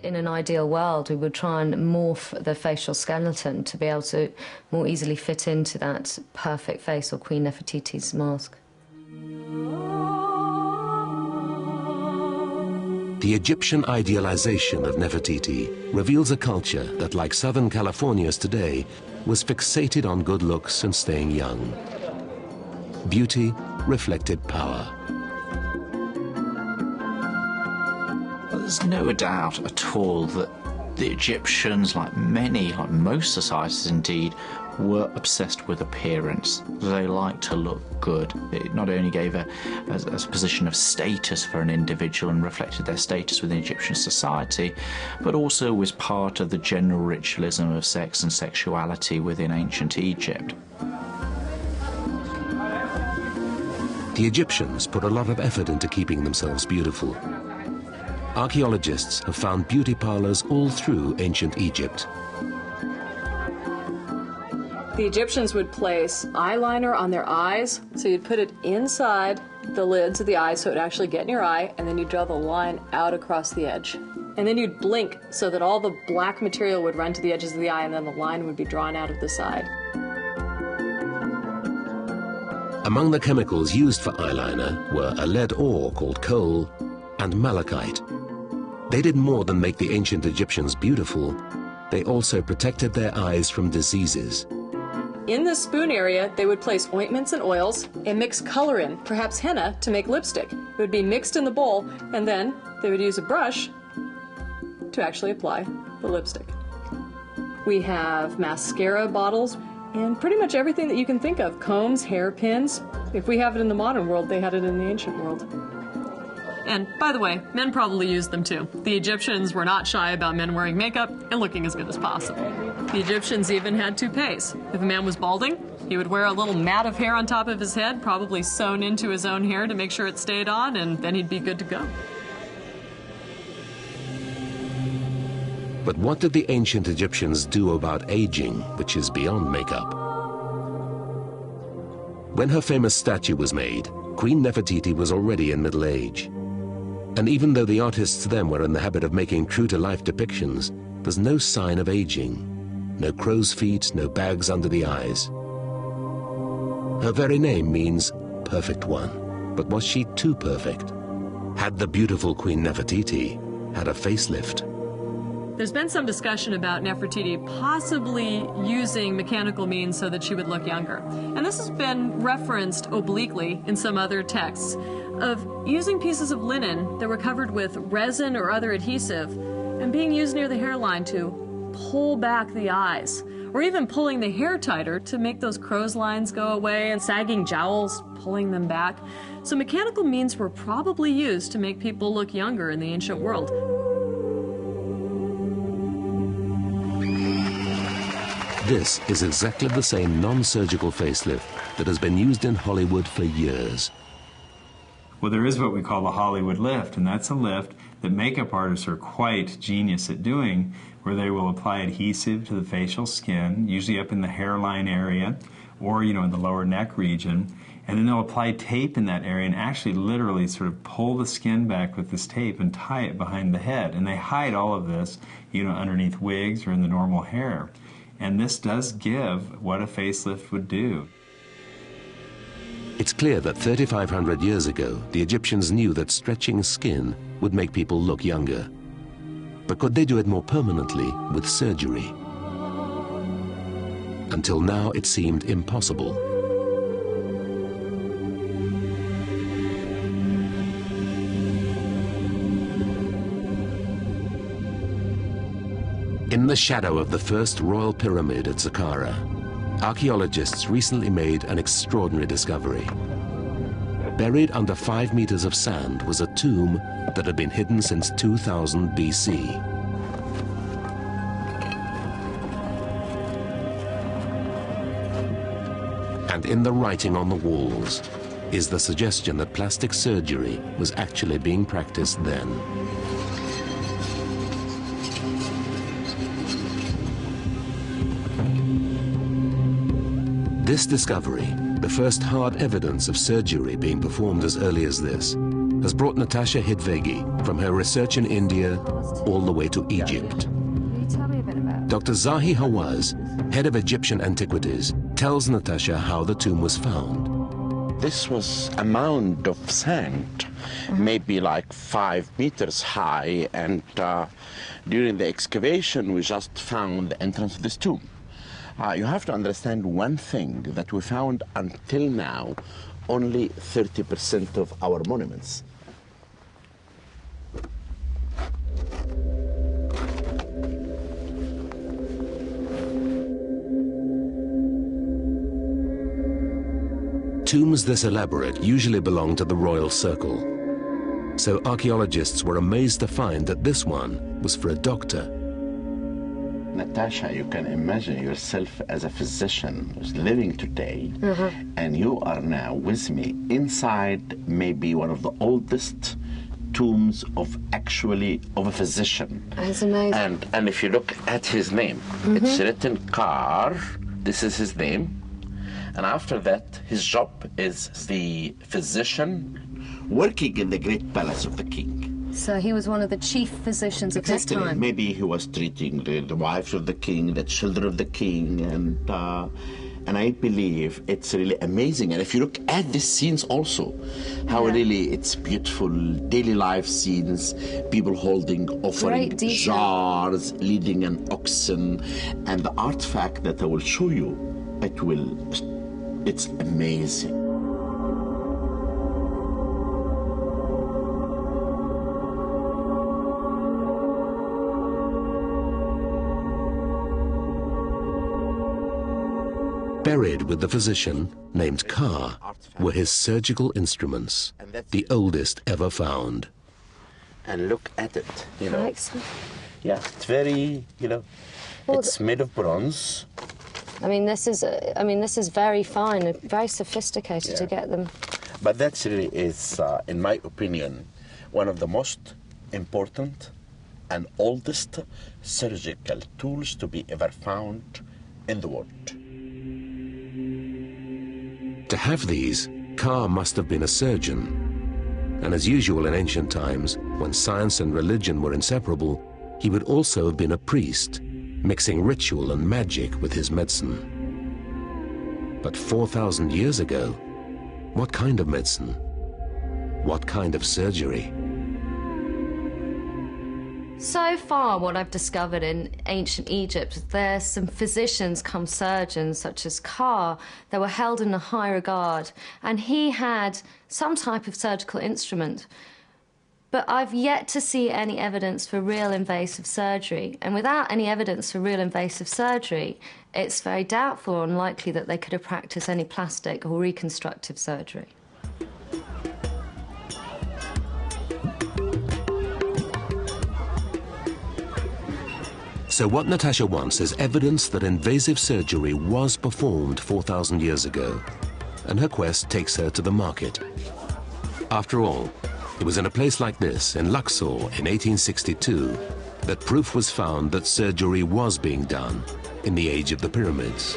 in an ideal world, we would try and morph the facial skeleton to be able to more easily fit into that perfect face or Queen Nefertiti's mask. The Egyptian idealization of Nefertiti reveals a culture that, like Southern California's today, was fixated on good looks and staying young. Beauty reflected power. Well, there's no doubt at all that the Egyptians, like most societies indeed, were obsessed with appearance. They liked to look good. It not only gave a position of status for an individual and reflected their status within Egyptian society, but also was part of the general ritualism of sex and sexuality within ancient Egypt. The Egyptians put a lot of effort into keeping themselves beautiful. Archaeologists have found beauty parlors all through ancient Egypt. The Egyptians would place eyeliner on their eyes, so you'd put it inside the lids of the eyes so it would actually get in your eye, and then you'd draw the line out across the edge. And then you'd blink so that all the black material would run to the edges of the eye, and then the line would be drawn out of the side. Among the chemicals used for eyeliner were a lead ore called coal and malachite. They did more than make the ancient Egyptians beautiful. They also protected their eyes from diseases. In the spoon area, they would place ointments and oils and mix color in, perhaps henna, to make lipstick. It would be mixed in the bowl, and then they would use a brush to actually apply the lipstick. We have mascara bottles and pretty much everything that you can think of. Combs, hairpins. If we have it in the modern world, they had it in the ancient world. And by the way, men probably used them too. The Egyptians were not shy about men wearing makeup and looking as good as possible. The Egyptians even had toupees. If a man was balding, he would wear a little mat of hair on top of his head, probably sewn into his own hair to make sure it stayed on, and then he'd be good to go. But what did the ancient Egyptians do about aging, which is beyond makeup? When her famous statue was made, Queen Nefertiti was already in middle age. And even though the artists then were in the habit of making true-to-life depictions, there's no sign of aging. No crow's feet, no bags under the eyes. Her very name means perfect one. But was she too perfect? Had the beautiful Queen Nefertiti had a facelift? There's been some discussion about Nefertiti possibly using mechanical means so that she would look younger. And this has been referenced obliquely in some other texts of using pieces of linen that were covered with resin or other adhesive and being used near the hairline to pull back the eyes, or even pulling the hair tighter to make those crow's lines go away and sagging jowls, pulling them back. So mechanical means were probably used to make people look younger in the ancient world. This is exactly the same non-surgical facelift that has been used in Hollywood for years. Well, there is what we call the Hollywood lift, and that's a lift that makeup artists are quite genius at doing, where they will apply adhesive to the facial skin, usually up in the hairline area, or in the lower neck region, and then they'll apply tape in that area and actually literally sort of pull the skin back with this tape and tie it behind the head. And they hide all of this, underneath wigs or in the normal hair. And this does give what a facelift would do. It's clear that 3,500 years ago, the Egyptians knew that stretching skin would make people look younger. But could they do it more permanently with surgery? Until now, it seemed impossible. In the shadow of the first royal pyramid at Saqqara, archaeologists recently made an extraordinary discovery. Buried under 5 meters of sand was a tomb that had been hidden since 2000 BC. And in the writing on the walls is the suggestion that plastic surgery was actually being practiced then. This discovery, the first hard evidence of surgery being performed as early as this, has brought Natasha Hidvegi from her research in India all the way to Egypt. Dr. Zahi Hawaz, head of Egyptian antiquities, tells Natasha how the tomb was found. This was a mound of sand, maybe like 5 meters high, and during the excavation we just found the entrance to this tomb. You have to understand one thing, that we found until now only 30% of our monuments. Tombs this elaborate usually belong to the royal circle. So archaeologists were amazed to find that this one was for a doctor. Natasha, you can imagine yourself as a physician who's living today, and you are now with me inside maybe one of the oldest tombs of a physician. That's amazing. And if you look at his name, it's written Kar. This is his name. And after that, his job is the physician working in the great palace of the king. So he was one of the chief physicians of his time. Maybe he was treating the wives of the king, the children of the king, and I believe it's really amazing. And if you look at these scenes also, how really it's beautiful daily life scenes, people holding offering jars, leading an oxen, and the artifact that I will show you, it's amazing. Buried with the physician, named Kar, were his surgical instruments, the oldest ever found. And look at it, you know. Excellent. Yeah, it's very, it's made of bronze. I mean, this is very fine and very sophisticated to get them. But that really is, in my opinion, one of the most important and oldest surgical tools to be ever found in the world. To have these, Kar must have been a surgeon. And as usual in ancient times, when science and religion were inseparable, he would also have been a priest, mixing ritual and magic with his medicine. But 4,000 years ago, what kind of medicine? What kind of surgery? So far, what I've discovered in ancient Egypt, there's some physicians come surgeons, such as Kar, that were held in a high regard, and he had some type of surgical instrument. But I've yet to see any evidence for real invasive surgery. And without any evidence for real invasive surgery, it's very doubtful or unlikely that they could have practiced any plastic or reconstructive surgery. So what Natasha wants is evidence that invasive surgery was performed 4,000 years ago, and her quest takes her to the market. After all, it was in a place like this, in Luxor, in 1862, that proof was found that surgery was being done in the age of the pyramids.